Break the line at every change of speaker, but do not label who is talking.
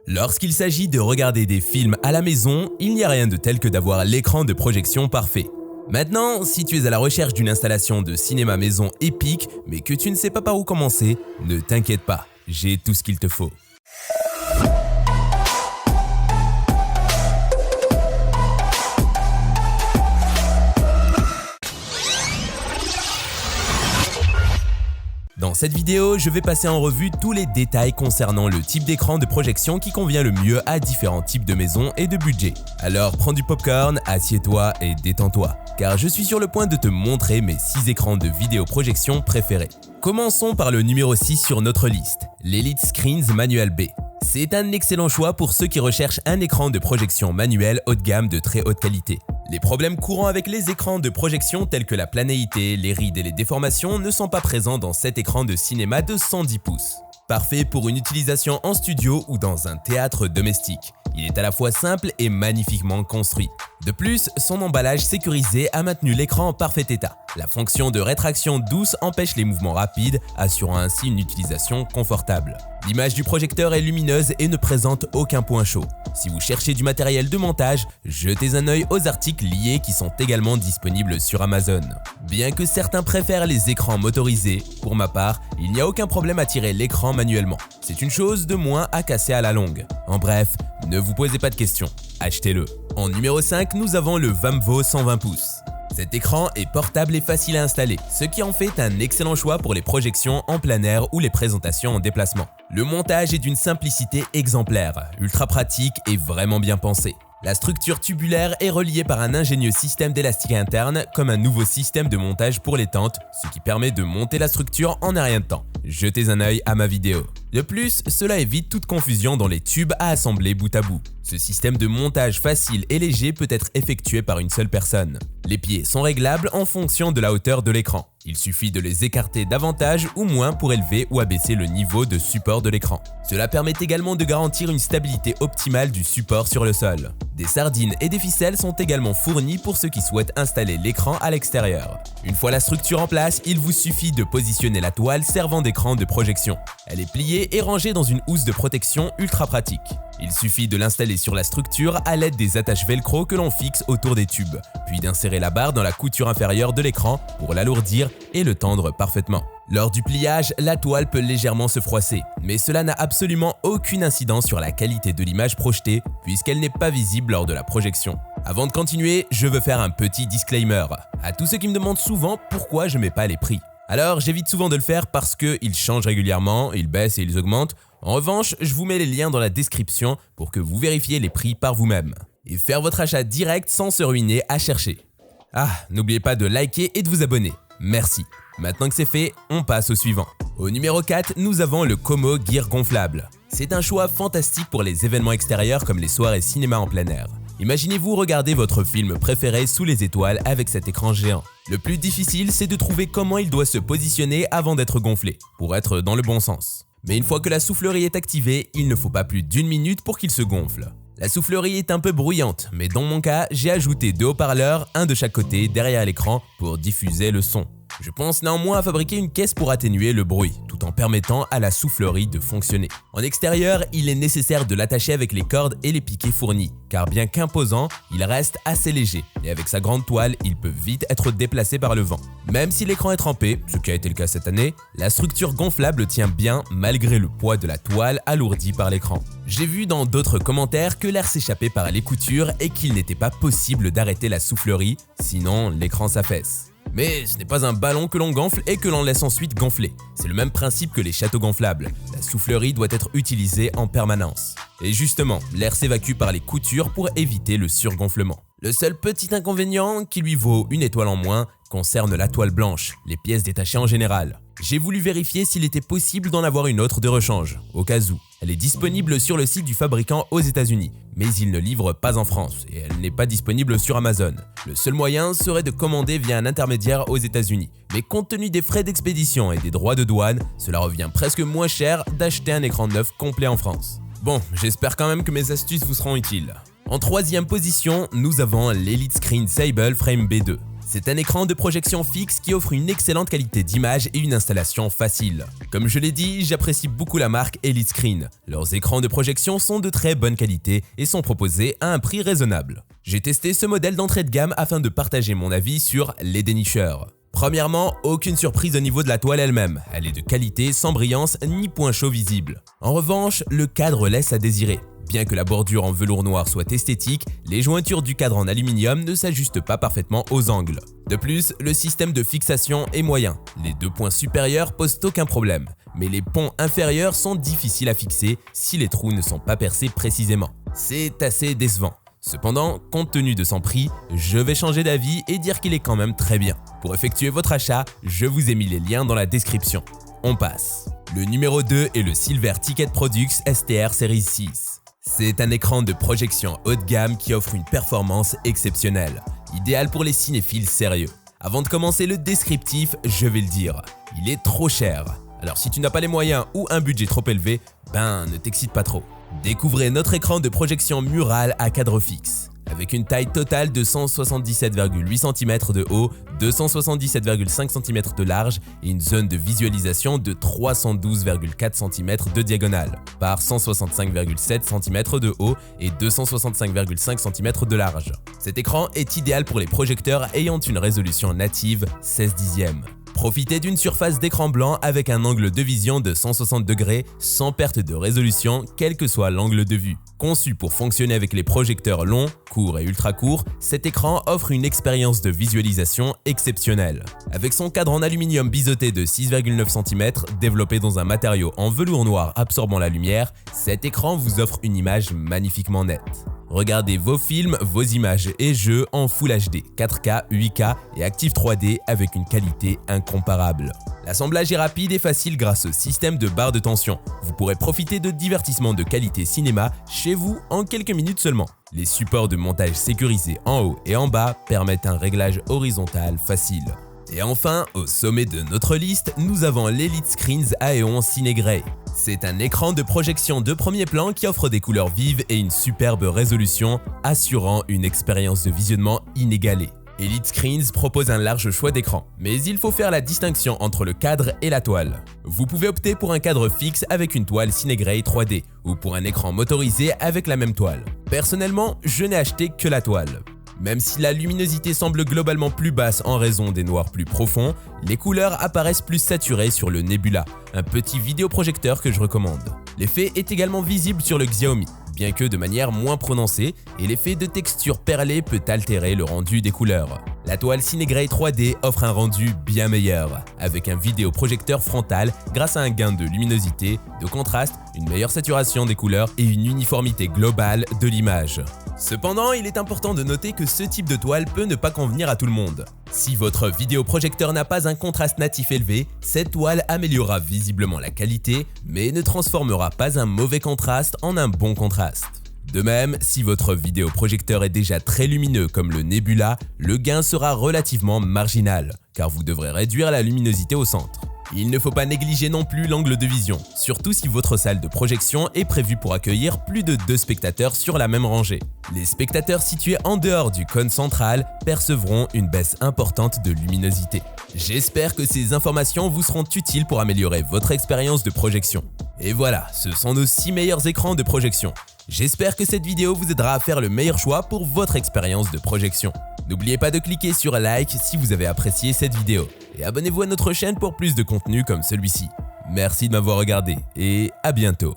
Lorsqu'il s'agit de regarder des films à la maison, il n'y a rien de tel que d'avoir l'écran de projection parfait. Maintenant, si tu es à la recherche d'une installation de cinéma maison épique, mais que tu ne sais pas par où commencer, ne t'inquiète pas, j'ai tout ce qu'il te faut. Dans cette vidéo, je vais passer en revue tous les détails concernant le type d'écran de projection qui convient le mieux à différents types de maisons et de budgets. Alors prends du popcorn, assieds-toi et détends-toi, car je suis sur le point de te montrer mes 6 écrans de vidéoprojection préférés. Commençons par le numéro 6 sur notre liste, l'Elite Screens Manual B. C'est un excellent choix pour ceux qui recherchent un écran de projection manuel haut de gamme de très haute qualité. Les problèmes courants avec les écrans de projection tels que la planéité, les rides et les déformations ne sont pas présents dans cet écran de cinéma de 110 pouces. Parfait pour une utilisation en studio ou dans un théâtre domestique. Il est à la fois simple et magnifiquement construit. De plus, son emballage sécurisé a maintenu l'écran en parfait état. La fonction de rétraction douce empêche les mouvements rapides, assurant ainsi une utilisation confortable. L'image du projecteur est lumineuse et ne présente aucun point chaud. Si vous cherchez du matériel de montage, jetez un œil aux articles liés qui sont également disponibles sur Amazon. Bien que certains préfèrent les écrans motorisés, pour ma part, il n'y a aucun problème à tirer l'écran manuellement. C'est une chose de moins à casser à la longue. En bref, ne vous posez pas de questions, achetez-le. En numéro 5, nous avons le Vamvo 120 pouces. Cet écran est portable et facile à installer, ce qui en fait un excellent choix pour les projections en plein air ou les présentations en déplacement. Le montage est d'une simplicité exemplaire, ultra pratique et vraiment bien pensé. La structure tubulaire est reliée par un ingénieux système d'élastique interne comme un nouveau système de montage pour les tentes, ce qui permet de monter la structure en un rien de temps. Jetez un œil à ma vidéo. De plus, cela évite toute confusion dans les tubes à assembler bout à bout. Ce système de montage facile et léger peut être effectué par une seule personne. Les pieds sont réglables en fonction de la hauteur de l'écran. Il suffit de les écarter davantage ou moins pour élever ou abaisser le niveau de support de l'écran. Cela permet également de garantir une stabilité optimale du support sur le sol. Des sardines et des ficelles sont également fournies pour ceux qui souhaitent installer l'écran à l'extérieur. Une fois la structure en place, il vous suffit de positionner la toile servant d'écran de projection. Elle est pliée et rangée dans une housse de protection ultra pratique. Il suffit de l'installer sur la structure à l'aide des attaches velcro que l'on fixe autour des tubes, puis d'insérer la barre dans la couture inférieure de l'écran pour l'alourdir et le tendre parfaitement. Lors du pliage, la toile peut légèrement se froisser, mais cela n'a absolument aucune incidence sur la qualité de l'image projetée puisqu'elle n'est pas visible lors de la projection. Avant de continuer, je veux faire un petit disclaimer à tous ceux qui me demandent souvent pourquoi je mets pas les prix. Alors j'évite souvent de le faire parce qu'ils changent régulièrement, ils baissent et ils augmentent. En revanche, je vous mets les liens dans la description pour que vous vérifiez les prix par vous-même et faire votre achat direct sans se ruiner à chercher. Ah, n'oubliez pas de liker et de vous abonner. Merci. Maintenant que c'est fait, on passe au suivant. Au numéro 4, nous avons le Como Gear gonflable. C'est un choix fantastique pour les événements extérieurs comme les soirées cinéma en plein air. Imaginez-vous regarder votre film préféré sous les étoiles avec cet écran géant. Le plus difficile, c'est de trouver comment il doit se positionner avant d'être gonflé, pour être dans le bon sens. Mais une fois que la soufflerie est activée, il ne faut pas plus d'1 minute pour qu'il se gonfle. La soufflerie est un peu bruyante, mais dans mon cas, j'ai ajouté 2 haut-parleurs, un de chaque côté derrière l'écran pour diffuser le son. Je pense néanmoins à fabriquer une caisse pour atténuer le bruit, tout en permettant à la soufflerie de fonctionner. En extérieur, il est nécessaire de l'attacher avec les cordes et les piquets fournis, car bien qu'imposant, il reste assez léger, et avec sa grande toile, il peut vite être déplacé par le vent. Même si l'écran est trempé, ce qui a été le cas cette année, la structure gonflable tient bien malgré le poids de la toile alourdie par l'écran. J'ai vu dans d'autres commentaires que l'air s'échappait par les coutures et qu'il n'était pas possible d'arrêter la soufflerie, sinon l'écran s'affaisse. Mais ce n'est pas un ballon que l'on gonfle et que l'on laisse ensuite gonfler. C'est le même principe que les châteaux gonflables. La soufflerie doit être utilisée en permanence. Et justement, l'air s'évacue par les coutures pour éviter le surgonflement. Le seul petit inconvénient, qui lui vaut 1 étoile en moins, concerne la toile blanche, les pièces détachées en général. J'ai voulu vérifier s'il était possible d'en avoir une autre de rechange, au cas où. Elle est disponible sur le site du fabricant aux États-Unis, mais il ne livre pas en France et elle n'est pas disponible sur Amazon. Le seul moyen serait de commander via un intermédiaire aux États-Unis. Mais compte tenu des frais d'expédition et des droits de douane, cela revient presque moins cher d'acheter un écran neuf complet en France. Bon, j'espère quand même que mes astuces vous seront utiles. En 3e position, nous avons l'Elite Screen Sable Frame B2. C'est un écran de projection fixe qui offre une excellente qualité d'image et une installation facile. Comme je l'ai dit, j'apprécie beaucoup la marque Elite Screen. Leurs écrans de projection sont de très bonne qualité et sont proposés à un prix raisonnable. J'ai testé ce modèle d'entrée de gamme afin de partager mon avis sur les dénicheurs. Premièrement, aucune surprise au niveau de la toile elle-même. Elle est de qualité, sans brillance ni point chaud visible. En revanche, le cadre laisse à désirer. Bien que la bordure en velours noir soit esthétique, les jointures du cadre en aluminium ne s'ajustent pas parfaitement aux angles. De plus, le système de fixation est moyen. Les deux points supérieurs posent aucun problème, mais les ponts inférieurs sont difficiles à fixer si les trous ne sont pas percés précisément. C'est assez décevant. Cependant, compte tenu de son prix, je vais changer d'avis et dire qu'il est quand même très bien. Pour effectuer votre achat, je vous ai mis les liens dans la description. On passe. Le numéro 2 est le Silver Ticket Products STR Series 6. C'est un écran de projection haut de gamme qui offre une performance exceptionnelle, idéal pour les cinéphiles sérieux. Avant de commencer le descriptif, je vais le dire, il est trop cher. Alors si tu n'as pas les moyens ou un budget trop élevé, ne t'excite pas trop. Découvrez notre écran de projection murale à cadre fixe. Avec une taille totale de 177,8 cm de haut, 277,5 cm de large et une zone de visualisation de 312,4 cm de diagonale par 165,7 cm de haut et 265,5 cm de large. Cet écran est idéal pour les projecteurs ayant une résolution native 16/10. Profitez d'une surface d'écran blanc avec un angle de vision de 160 degrés sans perte de résolution quel que soit l'angle de vue. Conçu pour fonctionner avec les projecteurs longs, courts et ultra courts, cet écran offre une expérience de visualisation exceptionnelle. Avec son cadre en aluminium biseauté de 6,9 cm, développé dans un matériau en velours noir absorbant la lumière, cet écran vous offre une image magnifiquement nette. Regardez vos films, vos images et jeux en Full HD, 4K, 8K et Active 3D avec une qualité incomparable. L'assemblage est rapide et facile grâce au système de barre de tension. Vous pourrez profiter de divertissements de qualité cinéma chez vous en quelques minutes seulement. Les supports de montage sécurisés en haut et en bas permettent un réglage horizontal facile. Et enfin, au sommet de notre liste, nous avons l'Elite Screens Aeon Cine Grey. C'est un écran de projection de premier plan qui offre des couleurs vives et une superbe résolution, assurant une expérience de visionnement inégalée. Elite Screens propose un large choix d'écran, mais il faut faire la distinction entre le cadre et la toile. Vous pouvez opter pour un cadre fixe avec une toile Cine Grey 3D ou pour un écran motorisé avec la même toile. Personnellement, je n'ai acheté que la toile. Même si la luminosité semble globalement plus basse en raison des noirs plus profonds, les couleurs apparaissent plus saturées sur le Nebula, un petit vidéoprojecteur que je recommande. L'effet est également visible sur le Xiaomi, bien que de manière moins prononcée, et l'effet de texture perlée peut altérer le rendu des couleurs. La toile Cine Grey 3D offre un rendu bien meilleur, avec un vidéoprojecteur frontal grâce à un gain de luminosité, de contraste, une meilleure saturation des couleurs et une uniformité globale de l'image. Cependant, il est important de noter que ce type de toile peut ne pas convenir à tout le monde. Si votre vidéoprojecteur n'a pas un contraste natif élevé, cette toile améliorera visiblement la qualité, mais ne transformera pas un mauvais contraste en un bon contraste. De même, si votre vidéoprojecteur est déjà très lumineux comme le Nebula, le gain sera relativement marginal, car vous devrez réduire la luminosité au centre. Il ne faut pas négliger non plus l'angle de vision, surtout si votre salle de projection est prévue pour accueillir plus de 2 spectateurs sur la même rangée. Les spectateurs situés en dehors du cône central percevront une baisse importante de luminosité. J'espère que ces informations vous seront utiles pour améliorer votre expérience de projection. Et voilà, ce sont nos 6 meilleurs écrans de projection. J'espère que cette vidéo vous aidera à faire le meilleur choix pour votre expérience de projection. N'oubliez pas de cliquer sur like si vous avez apprécié cette vidéo et abonnez-vous à notre chaîne pour plus de contenu comme celui-ci. Merci de m'avoir regardé et à bientôt.